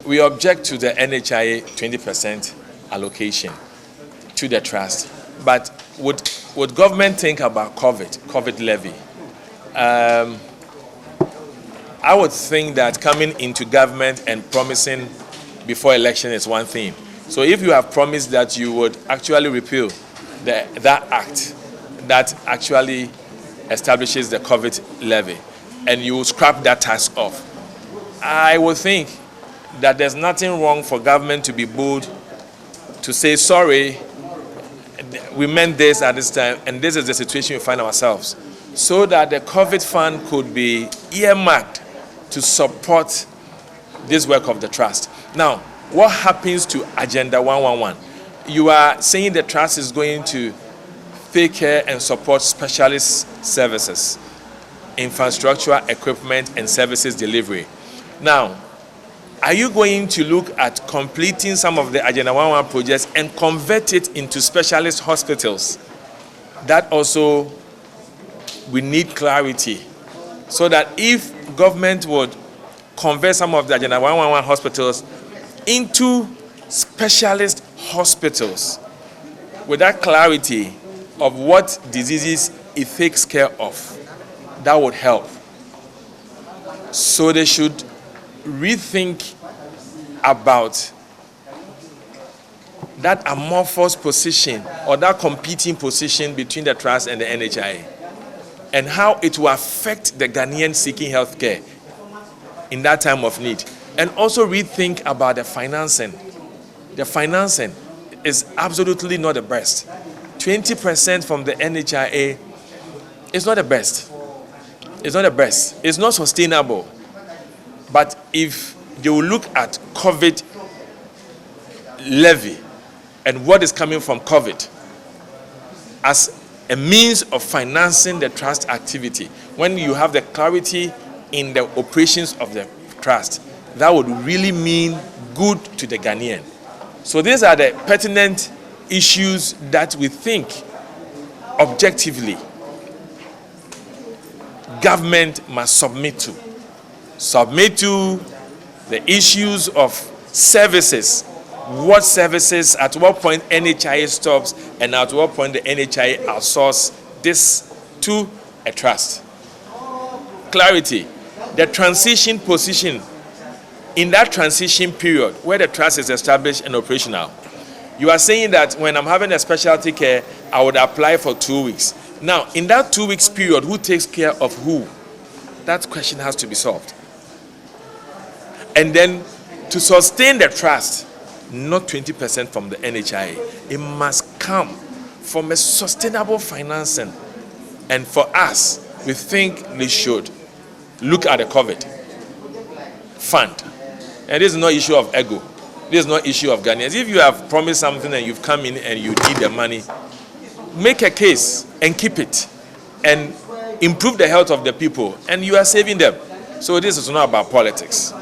we object to the NHIA 20% allocation to the trust. But would government think about COVID levy? I would think that coming into government and promising before election is one thing. So if you have promised that you would actually repeal that act that actually establishes the COVID levy, and you will scrap that tax off, I would think that there's nothing wrong for government to be bold to say, sorry, we meant this at this time, and this is the situation we find ourselves, so that the COVID fund could be earmarked to support this work of the trust. Now, what happens to Agenda 111? You are saying the trust is going to take care and support specialist services, infrastructure, equipment, and services delivery. Now, are you going to look at completing some of the Agenda 111 projects and convert it into specialist hospitals? That also, we need clarity, so that if government would convert some of the Agenda 111 hospitals into specialist hospitals with that clarity of what diseases it takes care of, that would help. So they should rethink about that amorphous position or that competing position between the trust and the NHIA, and how it will affect the Ghanaian seeking health care in that time of need. And also rethink about the financing. The financing is absolutely not the best. 20% from the NHIA is not the best. It's not the best. It's not sustainable. But if they will look at COVID levy and what is coming from COVID as a means of financing the trust activity, when you have the clarity in the operations of the trust, that would really mean good to the Ghanaian. So these are the pertinent issues that we think objectively government must submit to. Submit to the issues of services. What services, at what point NHIA stops, and at what point the NHIA outsource this to a trust. Clarity. The transition position. In that transition period where the trust is established and operational, you are saying that when I'm having a specialty care, I would apply for 2 weeks. Now, in that 2 weeks period, who takes care of who? That question has to be solved. And then to sustain the trust, not 20% from the NHIA, it must come from a sustainable financing. And for us, we think we should look at the COVID fund. And this is not issue of ego. This is not issue of Ghanaians. If you have promised something and you've come in and you need the money, make a case and keep it and improve the health of the people, and you are saving them. So this is not about politics.